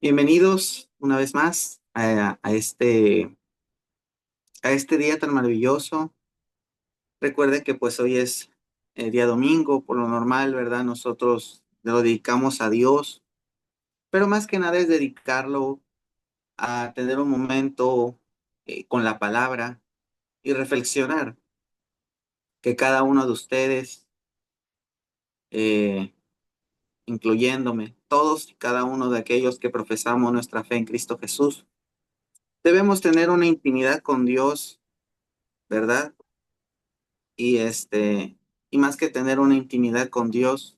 Bienvenidos una vez más a este día tan maravilloso. Recuerden que pues hoy es día domingo, por lo normal, ¿verdad? Nosotros lo dedicamos a Dios, pero más que nada es dedicarlo a tener un momento con la palabra y reflexionar que cada uno de ustedes, eh, incluyéndome, todos y cada uno de aquellos que profesamos nuestra fe en Cristo Jesús, debemos tener una intimidad con Dios, ¿verdad? Y más que tener una intimidad con Dios,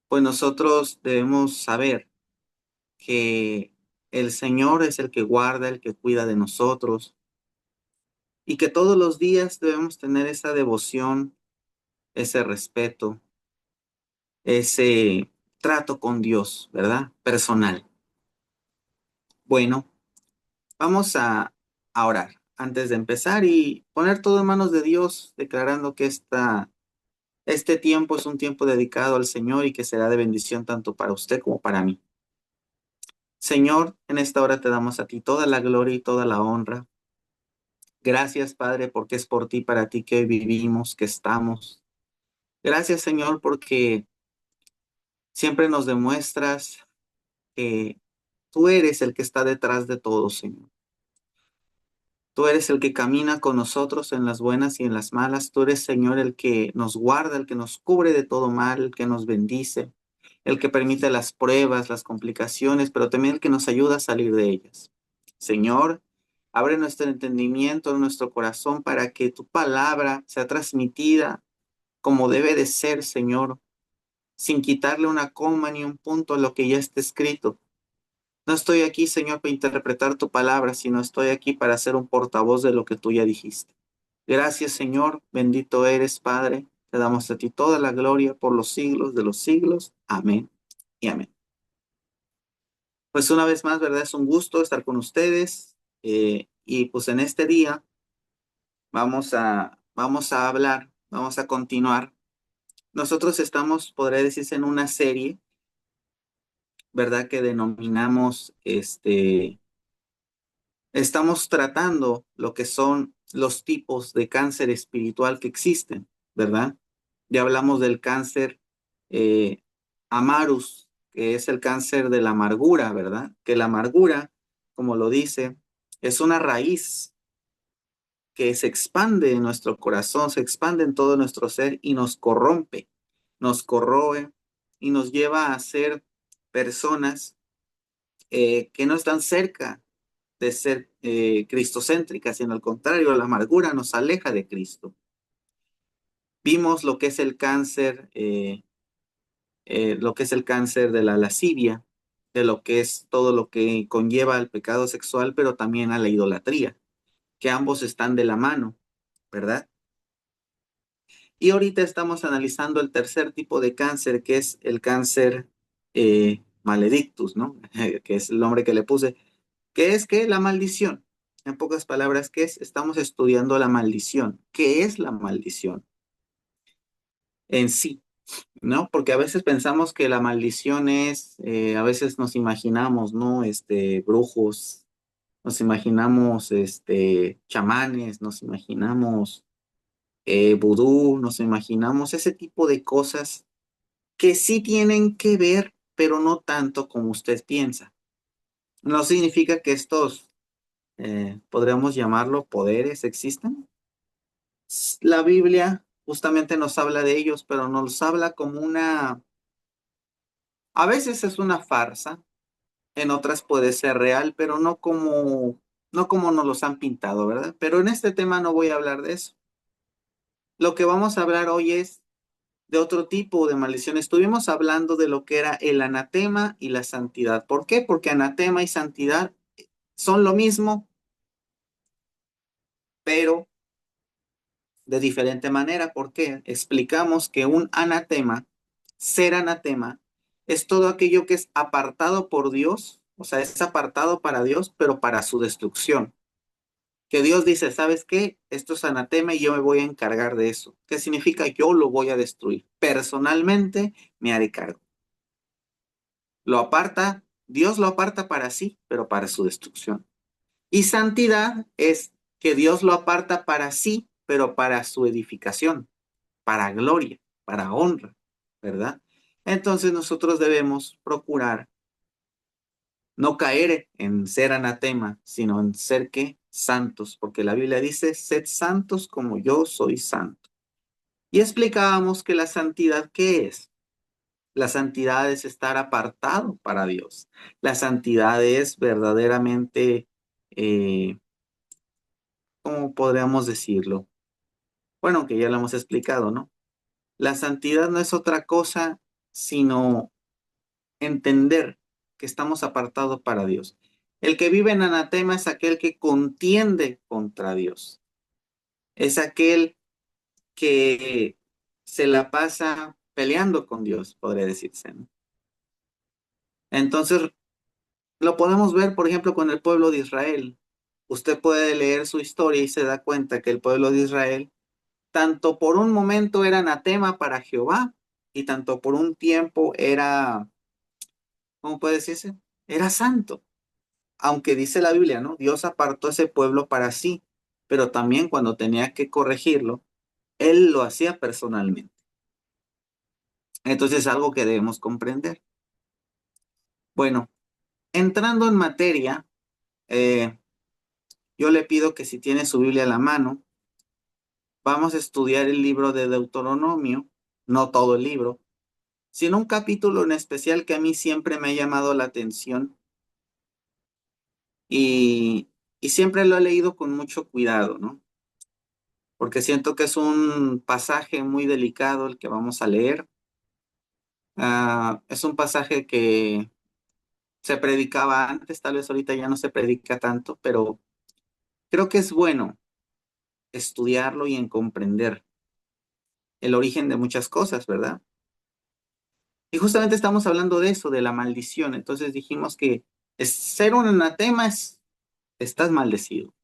pues nosotros debemos saber que el Señor es el que guarda, el que cuida de nosotros, y que todos los días debemos tener esa devoción, ese respeto, ese trato con Dios, ¿verdad? Personal. Bueno, vamos a orar antes de empezar y poner todo en manos de Dios, declarando que este tiempo es un tiempo dedicado al Señor y que será de bendición tanto para usted como para mí. Señor, en esta hora te damos a ti toda la gloria y toda la honra. Gracias, Padre, porque es por ti, para ti que hoy vivimos, que estamos. Gracias, Señor, porque siempre nos demuestras que tú eres el que está detrás de todo, Señor. Tú eres el que camina con nosotros en las buenas y en las malas. Tú eres, Señor, el que nos guarda, el que nos cubre de todo mal, el que nos bendice, el que permite las pruebas, las complicaciones, pero también el que nos ayuda a salir de ellas. Señor, abre nuestro entendimiento, nuestro corazón, para que tu palabra sea transmitida como debe de ser, Señor, sin quitarle una coma ni un punto a lo que ya está escrito. No estoy aquí, Señor, para interpretar tu palabra, sino estoy aquí para ser un portavoz de lo que tú ya dijiste. Gracias, Señor. Bendito eres, Padre. Te damos a ti toda la gloria por los siglos de los siglos. Amén y amén. Pues una vez más, ¿verdad? Es un gusto estar con ustedes. Y pues en este día vamos a hablar, vamos a continuar. Nosotros estamos, podría decirse, en una serie, ¿verdad? Que denominamos estamos tratando lo que son los tipos de cáncer espiritual que existen, ¿verdad? Ya hablamos del cáncer eh, amarus, que es el cáncer de la amargura, ¿verdad? Que la amargura, como lo dice, es una raíz que se expande en nuestro corazón, se expande en todo nuestro ser y nos corrompe, nos corroe y nos lleva a ser personas que no están cerca de ser cristocéntricas, sino al contrario, la amargura nos aleja de Cristo. Vimos lo que es el cáncer de la lascivia, de lo que es todo lo que conlleva al pecado sexual, pero también a la idolatría, que ambos están de la mano, ¿verdad? Y ahorita estamos analizando el tercer tipo de cáncer, que es el cáncer maledictus, ¿no? Que es el nombre que le puse. ¿Qué es qué? La maldición. En pocas palabras, ¿qué es? Estamos estudiando la maldición. ¿Qué es la maldición en sí? ¿No? Porque a veces pensamos que la maldición es, a veces nos imaginamos, ¿no? Brujos, nos imaginamos, chamanes, nos imaginamos vudú, nos imaginamos ese tipo de cosas que sí tienen que ver, pero no tanto como usted piensa. No significa que estos podríamos llamarlo poderes, existen. La Biblia justamente nos habla de ellos, pero nos habla como a veces es una farsa, en otras puede ser real, pero no como nos los han pintado, ¿verdad? Pero en este tema no voy a hablar de eso. Lo que vamos a hablar hoy es de otro tipo de maldición. Estuvimos hablando de lo que era el anatema y la santidad. ¿Por qué? Porque anatema y santidad son lo mismo, pero de diferente manera. ¿Por qué? Explicamos que un anatema, ser anatema, es todo aquello que es apartado por Dios, o sea, es apartado para Dios, pero para su destrucción. Que Dios dice, ¿sabes qué? Esto es anatema y yo me voy a encargar de eso. ¿Qué significa? Yo lo voy a destruir. Personalmente me haré cargo. Lo aparta, Dios lo aparta para sí, pero para su destrucción. Y santidad es que Dios lo aparta para sí, pero para su edificación, para gloria, para honra, ¿verdad? Entonces nosotros debemos procurar no caer en ser anatema, sino en ser que santos, porque la Biblia dice, sed santos como yo soy santo. Y explicábamos que la santidad, ¿qué es? La santidad es estar apartado para Dios. La santidad es verdaderamente, ¿cómo podríamos decirlo? Bueno, que ya lo hemos explicado, ¿no? La santidad no es otra cosa sino entender que estamos apartados para Dios. El que vive en anatema es aquel que contiende contra Dios. Es aquel que se la pasa peleando con Dios, podría decirse, ¿no? Entonces, lo podemos ver, por ejemplo, con el pueblo de Israel. Usted puede leer su historia y se da cuenta que el pueblo de Israel, tanto por un momento era anatema para Jehová y tanto por un tiempo era, ¿cómo puede decirse? Era santo. Aunque dice la Biblia, ¿no? Dios apartó ese pueblo para sí, pero también cuando tenía que corregirlo, Él lo hacía personalmente. Entonces es algo que debemos comprender. Bueno, entrando en materia, eh, yo le pido que si tiene su Biblia a la mano, vamos a estudiar el libro de Deuteronomio, no todo el libro, sino un capítulo en especial que a mí siempre me ha llamado la atención y, y siempre lo he leído con mucho cuidado, ¿no? Porque siento que es un pasaje muy delicado el que vamos a leer. Es un pasaje que se predicaba antes, tal vez ahorita ya no se predica tanto, pero creo que es bueno estudiarlo y en comprender el origen de muchas cosas, ¿verdad? Y justamente estamos hablando de eso, de la maldición. Entonces dijimos que ser un anatema es, estás maldecido.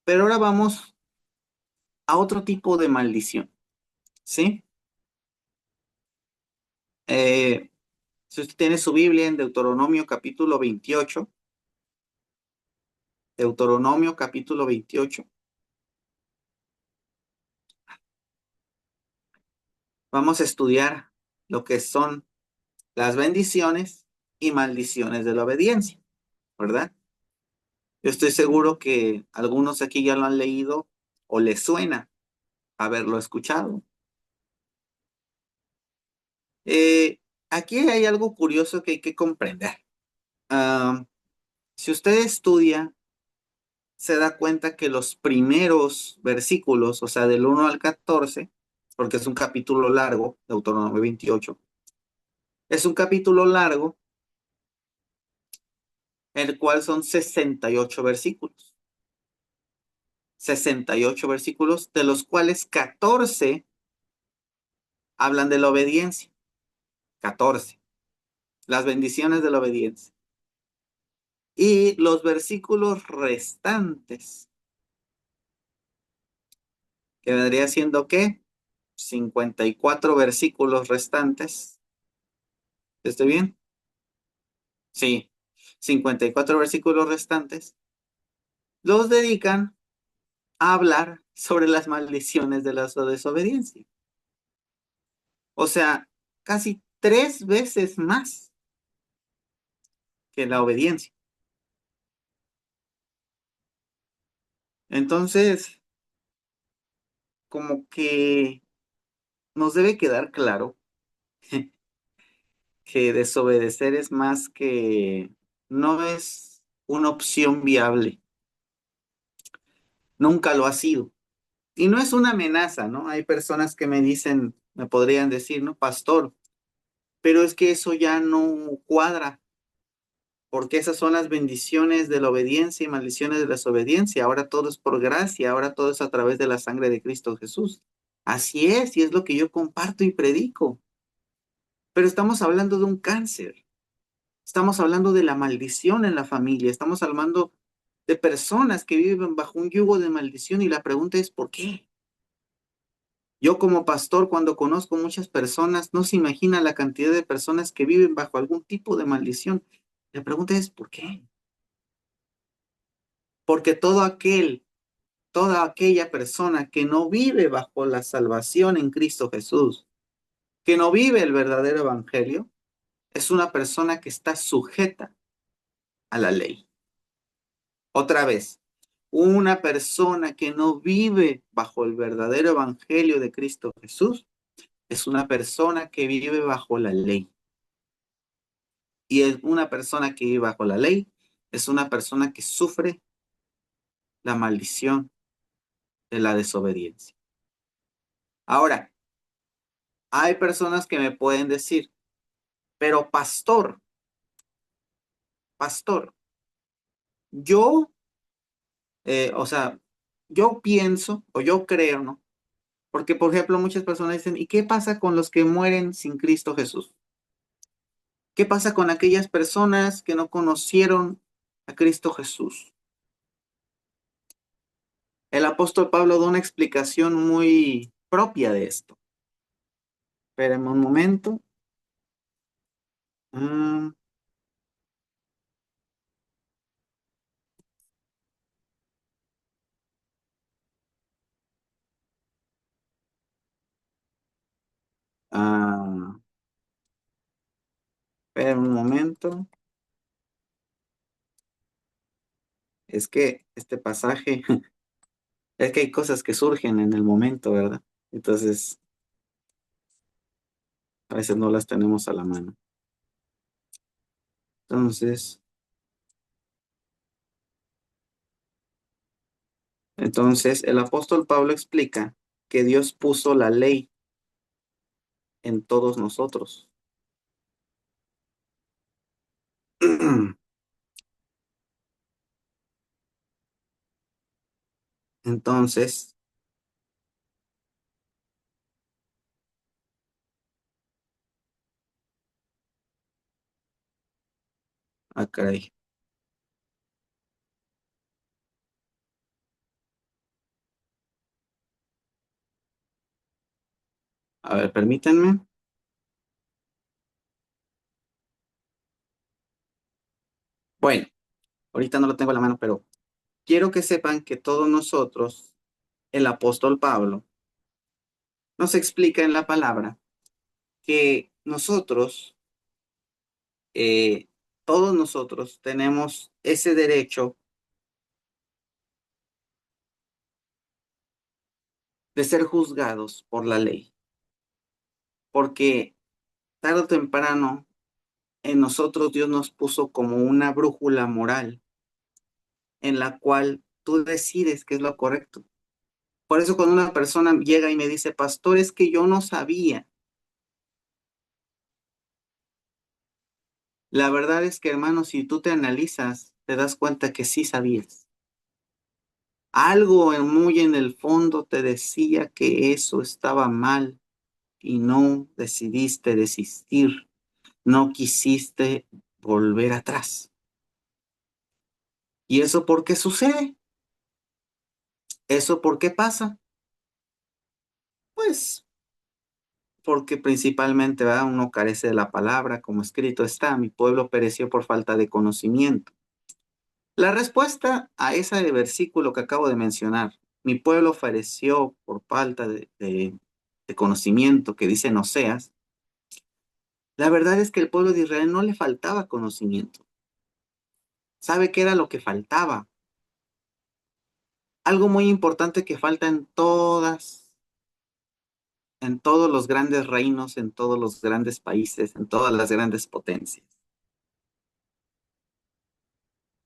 Pero ahora vamos a otro tipo de maldición, ¿sí? Eh, si usted tiene su Biblia en Deuteronomio capítulo 28, Deuteronomio capítulo 28, vamos a estudiar lo que son las bendiciones y maldiciones de la obediencia, ¿verdad? Yo estoy seguro que algunos aquí ya lo han leído o les suena haberlo escuchado. Eh, Aquí hay algo curioso que hay que comprender. Ah, si usted estudia, se da cuenta que los primeros versículos, o sea, del 1 al 14, porque es un capítulo largo, Deuteronomio 28, es un capítulo largo, el cual son 68 versículos. 68 versículos, de los cuales 14 hablan de la obediencia. 14, las bendiciones de la obediencia. Y los versículos restantes, que vendría siendo ¿qué? 54 versículos restantes. ¿Estoy bien? Sí, 54 versículos restantes los dedican a hablar sobre las maldiciones de la desobediencia. O sea, casi 3 veces más que la obediencia. Entonces, como que nos debe quedar claro que desobedecer es más que, no es una opción viable, nunca lo ha sido. Y no es una amenaza, ¿no? Hay personas que me dicen, me podrían decir, ¿no? Pastor, pero es que eso ya no cuadra, porque esas son las bendiciones de la obediencia y maldiciones de la desobediencia. Ahora todo es por gracia, ahora todo es a través de la sangre de Cristo Jesús. Así es, y es lo que yo comparto y predico. Pero estamos hablando de un cáncer, estamos hablando de la maldición en la familia, estamos hablando de personas que viven bajo un yugo de maldición y la pregunta es ¿por qué? Yo como pastor, cuando conozco muchas personas, no se imagina la cantidad de personas que viven bajo algún tipo de maldición. La pregunta es, ¿por qué? Porque toda aquella persona que no vive bajo la salvación en Cristo Jesús, que no vive el verdadero evangelio, es una persona que está sujeta a la ley. Otra vez, una persona que no vive bajo el verdadero evangelio de Cristo Jesús es una persona que vive bajo la ley. Y es una persona que vive bajo la ley es una persona que sufre la maldición de la desobediencia. Ahora, hay personas que me pueden decir, pero pastor, yo, o sea, yo pienso o yo creo, ¿no? Porque, por ejemplo, muchas personas dicen, ¿y qué pasa con los que mueren sin Cristo Jesús? ¿Qué pasa con aquellas personas que no conocieron a Cristo Jesús? El apóstol Pablo da una explicación muy propia de esto. Espérenme un momento. Mm, ah, espérenme un momento. Es que este pasaje, es que hay cosas que surgen en el momento, ¿verdad? Entonces, a veces no las tenemos a la mano. Entonces, entonces, el apóstol Pablo explica que Dios puso la ley en todos nosotros. Entonces, caray. A ver, permítanme. Bueno, ahorita no lo tengo a la mano, pero quiero que sepan que todos nosotros, el apóstol Pablo, nos explica en la palabra que nosotros, eh, todos nosotros tenemos ese derecho de ser juzgados por la ley, porque tarde o temprano en nosotros Dios nos puso como una brújula moral en la cual tú decides qué es lo correcto. Por eso cuando una persona llega y me dice, pastor, es que yo no sabía. La verdad es que, hermano, si tú te analizas, te das cuenta que sí sabías. Algo muy en el fondo te decía que eso estaba mal y no decidiste desistir, no quisiste volver atrás. ¿Y eso por qué sucede? ¿Eso por qué pasa? Pues porque principalmente, ¿verdad? Uno carece de la palabra, como escrito está, mi pueblo pereció por falta de conocimiento. La respuesta a ese versículo que acabo de mencionar, mi pueblo pereció por falta de conocimiento, que dice en Oseas, la verdad es que el pueblo de Israel no le faltaba conocimiento. ¿Sabe qué era lo que faltaba? Algo muy importante que falta en todos los grandes reinos, en todos los grandes países, en todas las grandes potencias.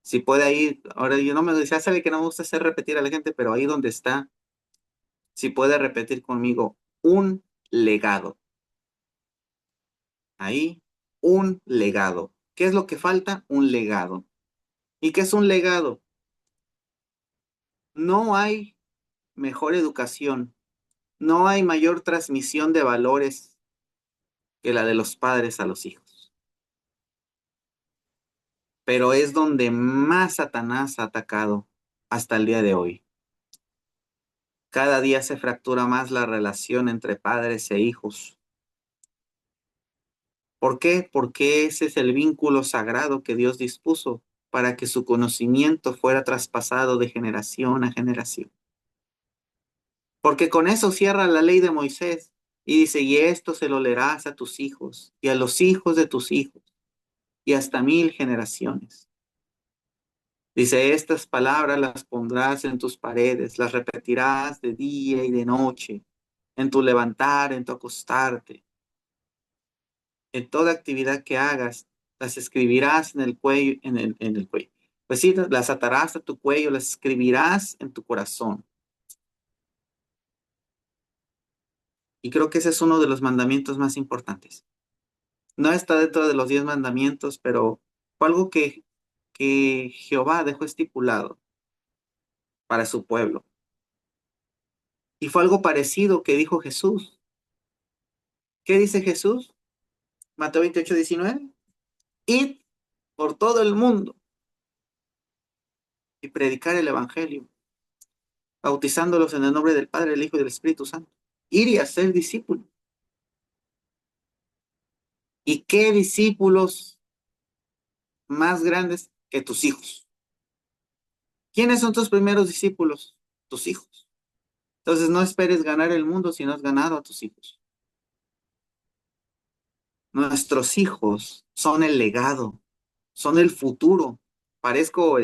Si puede ir, ahora yo no me decía, sabe que no me gusta hacer repetir a la gente, pero ahí donde está, si puede repetir conmigo, un legado. Ahí, un legado. ¿Qué es lo que falta? Un legado. ¿Y qué es un legado? No hay mejor educación, no hay mayor transmisión de valores que la de los padres a los hijos. Pero es donde más Satanás ha atacado hasta el día de hoy. Cada día se fractura más la relación entre padres e hijos. ¿Por qué? Porque ese es el vínculo sagrado que Dios dispuso para que su conocimiento fuera traspasado de generación a generación. Porque con eso cierra la ley de Moisés y dice, y esto se lo leerás a tus hijos y a los hijos de tus hijos y hasta 1000 generaciones. Dice, estas palabras las pondrás en tus paredes, las repetirás de día y de noche, en tu levantar, en tu acostarte, en toda actividad que hagas, las escribirás en el cuello, en el cuello. Pues sí, las atarás a tu cuello, las escribirás en tu corazón. Y creo que ese es uno de los mandamientos más importantes. No está dentro de los 10 mandamientos, pero fue algo que Jehová dejó estipulado para su pueblo. Y fue algo parecido que dijo Jesús. ¿Qué dice Jesús? Mateo 28:19. Id por todo el mundo y predicar el evangelio, bautizándolos en el nombre del Padre, del Hijo y del Espíritu Santo. Ir y hacer discípulos. ¿Y qué discípulos más grandes que tus hijos? ¿Quiénes son tus primeros discípulos? Tus hijos. Entonces no esperes ganar el mundo si no has ganado a tus hijos. Nuestros hijos son el legado, son el futuro. Parezco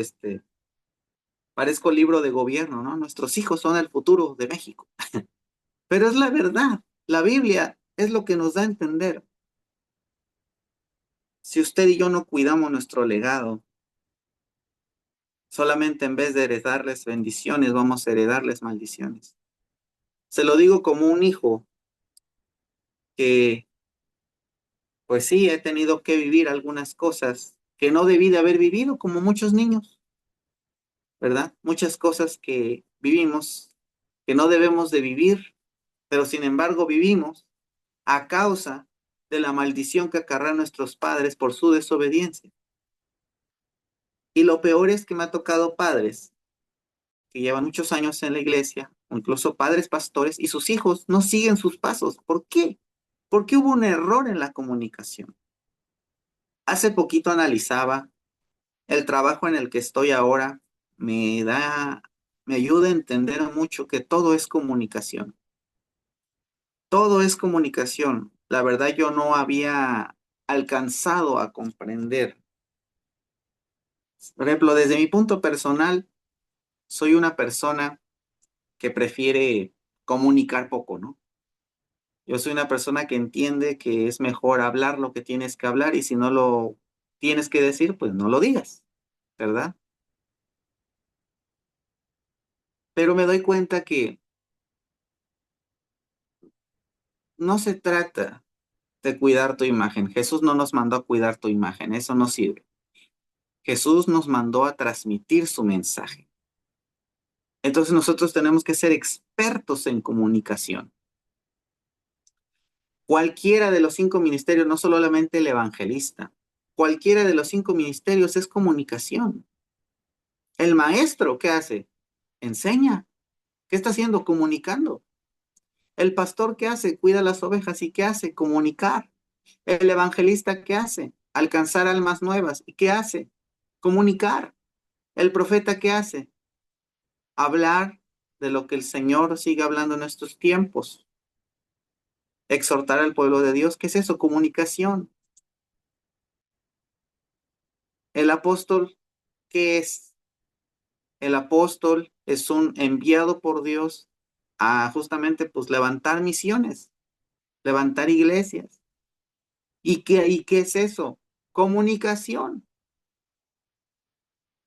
parezco libro de gobierno, ¿no? Nuestros hijos son el futuro de México. Pero es la verdad. La Biblia es lo que nos da a entender. Si usted y yo no cuidamos nuestro legado, solamente en vez de heredarles bendiciones, vamos a heredarles maldiciones. Se lo digo como un hijo que, pues sí, he tenido que vivir algunas cosas que no debí de haber vivido, como muchos niños, ¿verdad? Muchas cosas que vivimos que no debemos de vivir, pero sin embargo vivimos a causa de la maldición que acarrean nuestros padres por su desobediencia. Y lo peor es que me ha tocado padres que llevan muchos años en la iglesia, o incluso padres pastores, y sus hijos no siguen sus pasos. ¿Por qué? Porque hubo un error en la comunicación. Hace poquito analizaba el trabajo en el que estoy ahora, me da, me ayuda a entender mucho que todo es comunicación. Todo es comunicación. La verdad yo no había alcanzado a comprender. Por ejemplo, desde mi punto personal, soy una persona que prefiere comunicar poco, ¿no? Yo soy una persona que entiende que es mejor hablar lo que tienes que hablar y si no lo tienes que decir, pues no lo digas, ¿verdad? Pero me doy cuenta que no se trata de cuidar tu imagen. Jesús no nos mandó a cuidar tu imagen, eso no sirve. Jesús nos mandó a transmitir su mensaje. Entonces nosotros tenemos que ser expertos en comunicación. Cualquiera de los 5 ministerios, no solamente el evangelista, cualquiera de los 5 ministerios es comunicación. El maestro, ¿qué hace? Enseña. ¿Qué está haciendo? Comunicando. El pastor, ¿qué hace? Cuida las ovejas. ¿Y qué hace? Comunicar. El evangelista, ¿qué hace? Alcanzar almas nuevas. ¿Y qué hace? Comunicar. El profeta, ¿qué hace? Hablar de lo que el Señor sigue hablando en estos tiempos. Exhortar al pueblo de Dios. ¿Qué es eso? Comunicación. El apóstol, ¿qué es? El apóstol es un enviado por Dios a justamente pues levantar misiones, levantar iglesias. ¿Y qué es eso? Comunicación.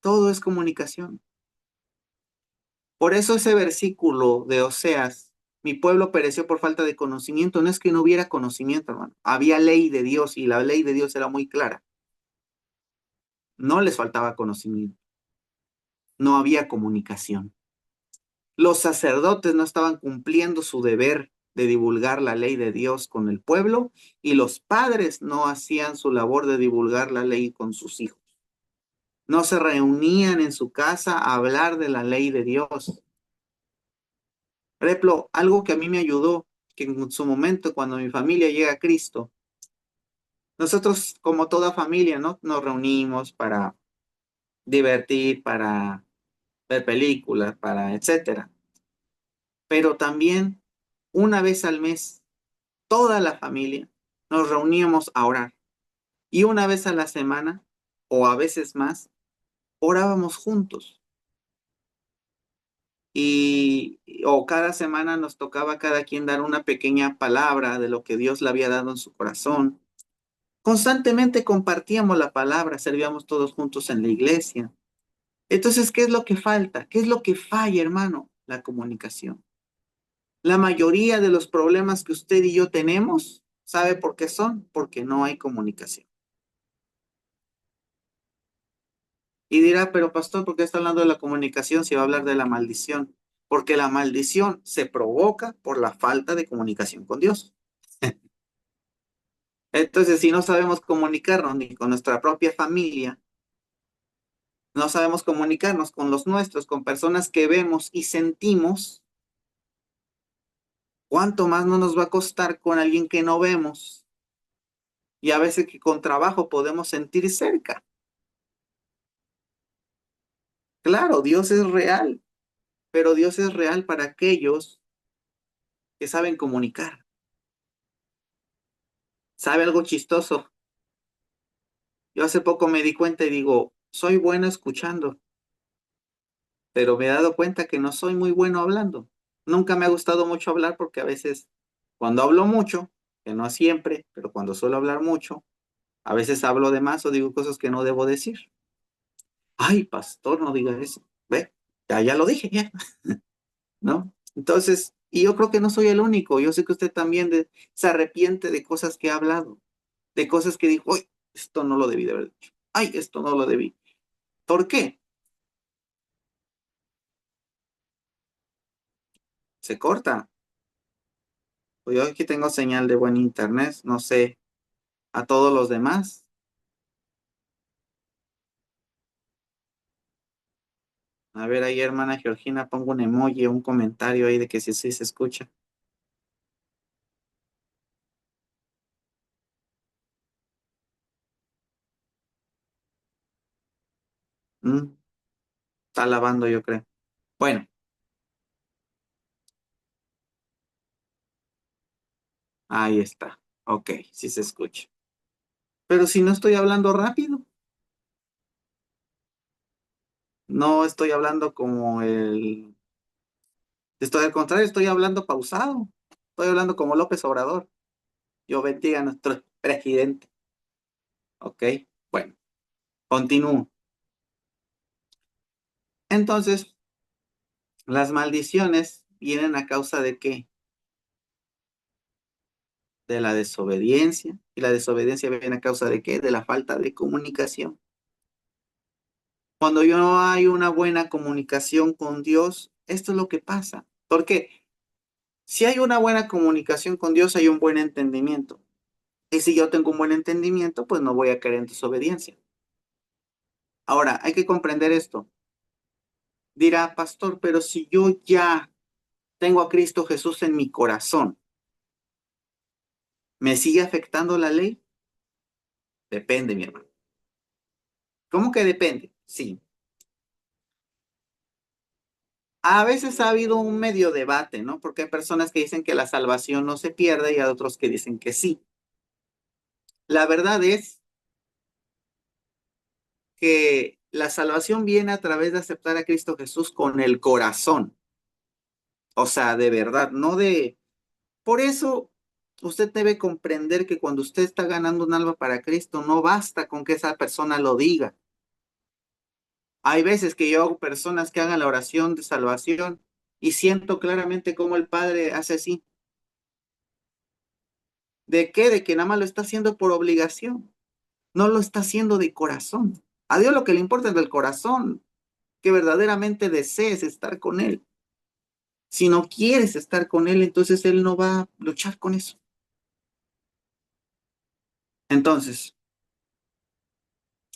Todo es comunicación. Por eso ese versículo de Oseas, mi pueblo pereció por falta de conocimiento, no es que no hubiera conocimiento, hermano. Había ley de Dios y la ley de Dios era muy clara. No les faltaba conocimiento, no había comunicación. Los sacerdotes no estaban cumpliendo su deber de divulgar la ley de Dios con el pueblo y los padres no hacían su labor de divulgar la ley con sus hijos. No se reunían en su casa a hablar de la ley de Dios. Por ejemplo, algo que a mí me ayudó, que en su momento cuando mi familia llega a Cristo, Nosotros, como toda familia, ¿no? Nos reunimos para divertir, para ver películas, para etcétera. Pero también una vez al mes, toda la familia nos reuníamos a orar. Y una vez a la semana, o a veces más, orábamos juntos. O cada semana nos tocaba a cada quien dar una pequeña palabra de lo que Dios le había dado en su corazón. Constantemente compartíamos la palabra, servíamos todos juntos en la iglesia. Entonces, ¿qué es lo que falta? ¿Qué es lo que falla, hermano? La comunicación. La mayoría de los problemas que usted y yo tenemos, ¿sabe por qué son? Porque no hay comunicación. Y dirá, pero pastor, ¿por qué está hablando de la comunicación si va a hablar de la maldición? Porque la maldición se provoca por la falta de comunicación con Dios. Entonces, si no sabemos comunicarnos ni con nuestra propia familia, no sabemos comunicarnos con los nuestros, con personas que vemos y sentimos, ¿cuánto más no nos va a costar con alguien que no vemos? Y a veces que con trabajo podemos sentir cerca. Claro, Dios es real, pero Dios es real para aquellos que saben comunicar. ¿Sabe algo chistoso? Yo hace poco me di cuenta y digo, soy bueno escuchando, pero me he dado cuenta que no soy muy bueno hablando. Nunca me ha gustado mucho hablar porque a veces cuando hablo mucho, que no siempre, pero cuando suelo hablar mucho, a veces hablo de más o digo cosas que no debo decir. Ay, pastor, no diga eso. Ve, ya lo dije, ya, ¿no? Entonces, y yo creo que no soy el único. Yo sé que usted también se arrepiente de cosas que ha hablado, de cosas que dijo, uy, esto no lo debí de haber dicho. Ay, esto no lo debí. ¿Por qué? Se corta. Pues yo aquí tengo señal de buen internet, no sé, a todos los demás. A ver, ahí, hermana Georgina, pongo un emoji, un comentario ahí de que sí se escucha. Mm, está lavando, yo creo. Bueno, ahí está. Ok, sí se escucha. Pero si no estoy hablando rápido, no estoy hablando como el... Estoy al contrario, estoy hablando pausado. Estoy hablando como López Obrador. Yo bendiga a nuestro presidente. Ok, bueno, continúo. Entonces, las maldiciones vienen a causa de qué? De la desobediencia. ¿Y la desobediencia viene a causa de qué? De la falta de comunicación. Cuando yo no hay una buena comunicación con Dios, esto es lo que pasa. ¿Por qué? Si hay una buena comunicación con Dios, hay un buen entendimiento. Y si yo tengo un buen entendimiento, pues no voy a caer en desobediencia. Ahora, hay que comprender esto. Dirá, pastor, pero si yo ya tengo a Cristo Jesús en mi corazón, ¿me sigue afectando la ley? Depende, mi hermano. ¿Cómo que depende? Sí. A veces ha habido un medio debate, ¿no? Porque hay personas que dicen que la salvación no se pierde y hay otros que dicen que sí. La verdad es que la salvación viene a través de aceptar a Cristo Jesús con el corazón. O sea, de verdad, no de... Por eso usted debe comprender que cuando usted está ganando un alma para Cristo, no basta con que esa persona lo diga. Hay veces que yo hago personas que hagan la oración de salvación y siento claramente cómo el Padre hace así. ¿De qué? De que nada más lo está haciendo por obligación. No lo está haciendo de corazón. A Dios lo que le importa es del corazón, que verdaderamente desees estar con Él. Si no quieres estar con Él, entonces Él no va a luchar con eso. Entonces,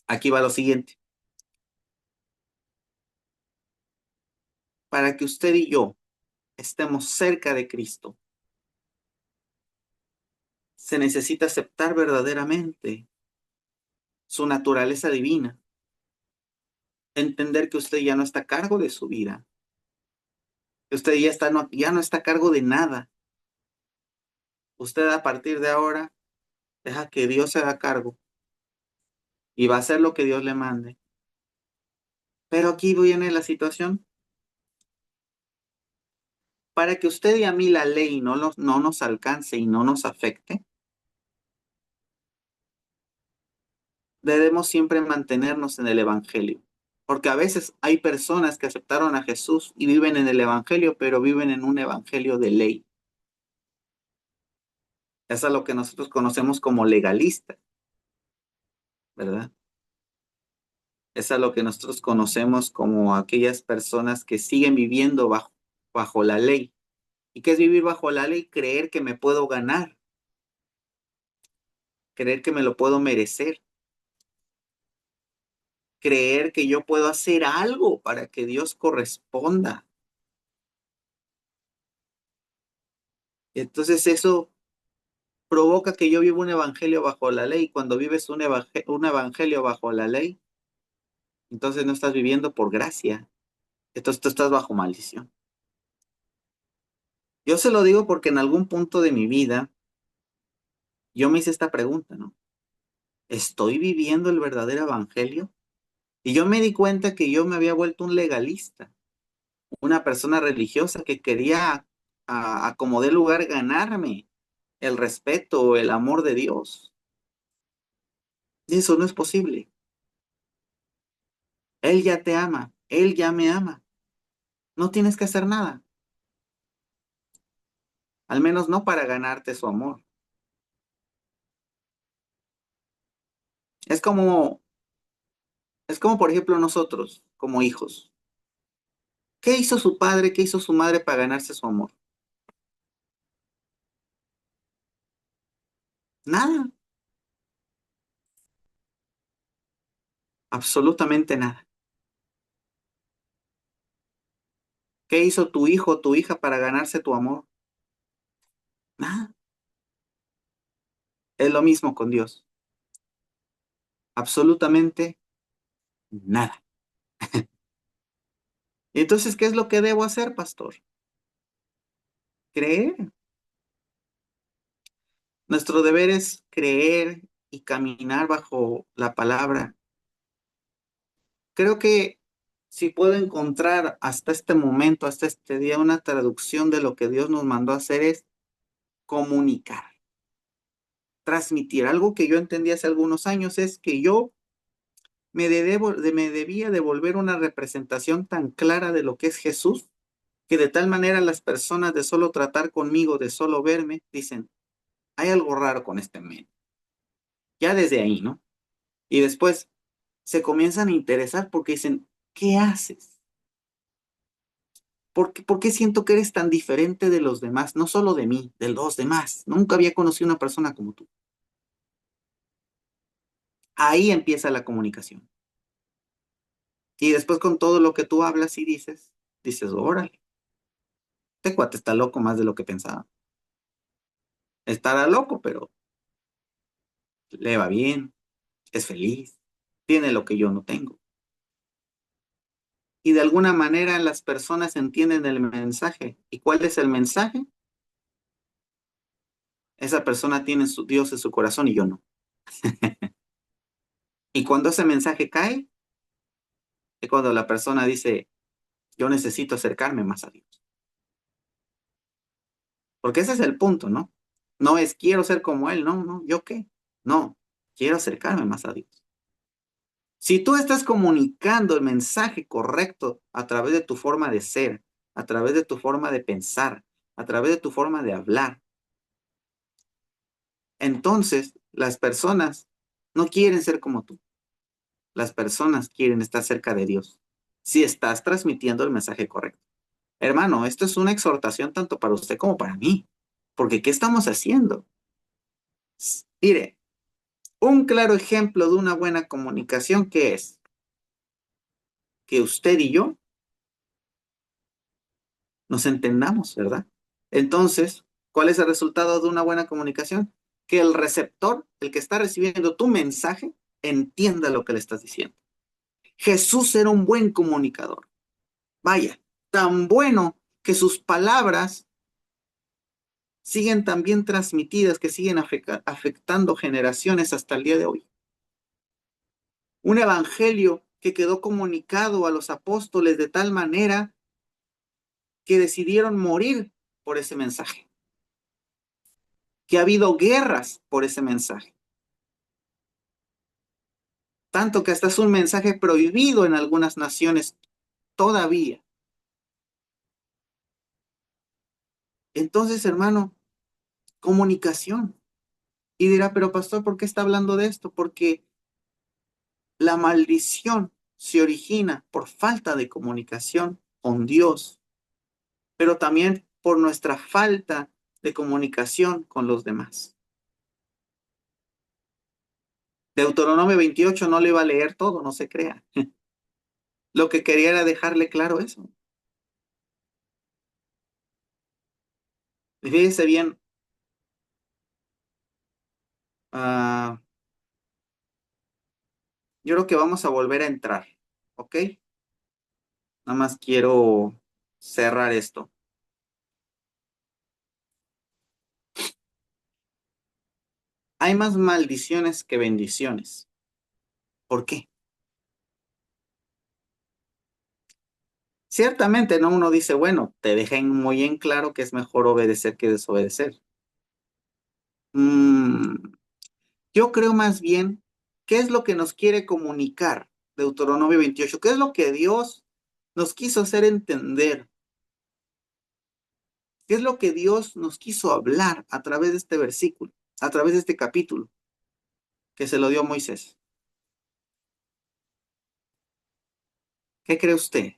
aquí va lo siguiente. Para que usted y yo estemos cerca de Cristo, Se necesita aceptar verdaderamente su naturaleza divina, entender que usted ya no está a cargo de su vida, que usted ya no está a cargo de nada. Usted a partir de ahora deja que Dios se haga cargo y va a hacer lo que Dios le mande. Pero aquí viene la situación. Para que usted y a mí la ley no nos alcance y no nos afecte, debemos siempre mantenernos en el Evangelio. Porque a veces hay personas que aceptaron a Jesús y viven en el Evangelio, pero viven en un Evangelio de ley. Eso es lo que nosotros conocemos como legalista, ¿verdad? Eso es lo que nosotros conocemos como aquellas personas que siguen viviendo bajo la ley. ¿Y qué es vivir bajo la ley? Creer que me puedo ganar, creer que me lo puedo merecer, creer que yo puedo hacer algo para que Dios corresponda. Y entonces eso provoca que yo viva un evangelio bajo la ley. Cuando vives un evangelio bajo la ley, entonces no estás viviendo por gracia. Entonces tú estás bajo maldición. Yo se lo digo porque en algún punto de mi vida yo me hice esta pregunta, ¿no? ¿Estoy viviendo el verdadero evangelio? Y yo me di cuenta que yo me había vuelto un legalista, una persona religiosa que quería a como dé lugar ganarme el respeto o el amor de Dios. Y eso no es posible. Él ya te ama, Él ya me ama. No tienes que hacer nada, al menos no para ganarte su amor. Es como, es como por ejemplo nosotros, como hijos. ¿Qué hizo su padre, qué hizo su madre para ganarse su amor? Nada, absolutamente nada. ¿Qué hizo tu hijo o tu hija para ganarse tu amor? Nada. Es lo mismo con Dios. Absolutamente nada. Y entonces, ¿qué es lo que debo hacer, pastor? Creer. Nuestro deber es creer y caminar bajo la palabra. Creo que si puedo encontrar hasta este momento, hasta este día, una traducción de lo que Dios nos mandó a hacer es comunicar, transmitir. Algo que yo entendí hace algunos años es que yo me debía devolver una representación tan clara de lo que es Jesús, que de tal manera las personas de solo tratar conmigo, de solo verme, dicen, hay algo raro con este men. Ya desde ahí, ¿no? Y después se comienzan a interesar porque dicen, ¿qué haces? ¿Por qué siento que eres tan diferente de los demás? No solo de mí, de los demás. Nunca había conocido una persona como tú. Ahí empieza la comunicación. Y después con todo lo que tú hablas y dices, órale, este cuate está loco más de lo que pensaba. Estará loco, pero le va bien, es feliz, tiene lo que yo no tengo. Y de alguna manera las personas entienden el mensaje. ¿Y cuál es el mensaje? Esa persona tiene su Dios en su corazón y yo no. Y cuando ese mensaje cae, es cuando la persona dice, yo necesito acercarme más a Dios. Porque ese es el punto, ¿no? No es quiero ser como Él, no, no, ¿yo qué? No, quiero acercarme más a Dios. Si tú estás comunicando el mensaje correcto a través de tu forma de ser, a través de tu forma de pensar, a través de tu forma de hablar, entonces las personas no quieren ser como tú. Las personas quieren estar cerca de Dios. Si estás transmitiendo el mensaje correcto. Hermano, esto es una exhortación tanto para usted como para mí. Porque ¿qué estamos haciendo? Mire, un claro ejemplo de una buena comunicación que es que usted y yo nos entendamos, ¿verdad? Entonces, ¿cuál es el resultado de una buena comunicación? que el receptor, el que está recibiendo tu mensaje, entienda lo que le estás diciendo. Jesús era un buen comunicador. Vaya, tan bueno que sus palabras siguen tan bien transmitidas, que siguen afectando generaciones hasta el día de hoy. Un evangelio que quedó comunicado a los apóstoles de tal manera que decidieron morir por ese mensaje, que ha habido guerras por ese mensaje, tanto que hasta es un mensaje prohibido en algunas naciones todavía. Entonces, hermano, comunicación. Y dirá, pero pastor, ¿por qué está hablando de esto? Porque la maldición se origina por falta de comunicación con Dios, pero también por nuestra falta de comunicación con los demás. Deuteronomio 28 no le iba a leer todo, no se crea. Lo que quería era dejarle claro eso. Y fíjese bien, ah, yo creo que vamos a volver a entrar, ¿ok? Nada más quiero cerrar esto. Hay más maldiciones que bendiciones. ¿Por qué? Ciertamente, ¿no? Uno dice, bueno, te dejan muy en claro que es mejor obedecer que desobedecer. Mm, yo creo más bien, ¿qué es lo que nos quiere comunicar Deuteronomio 28? ¿Qué es lo que Dios nos quiso hacer entender? ¿Qué es lo que Dios nos quiso hablar a través de este versículo, a través de este capítulo que se lo dio Moisés? ¿Qué cree usted?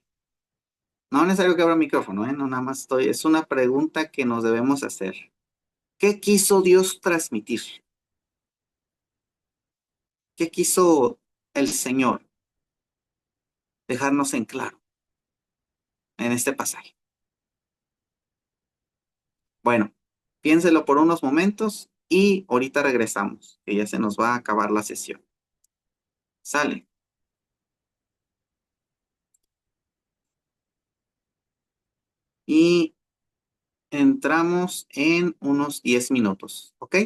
No es necesario que abra el micrófono, ¿eh? No, nada más estoy, es una pregunta que nos debemos hacer. ¿Qué quiso Dios transmitir? ¿Qué quiso el Señor dejarnos en claro en este pasaje? Bueno, piénselo por unos momentos y ahorita regresamos, que ya se nos va a acabar la sesión. Sale. Y entramos en unos 10 minutos, ¿ok?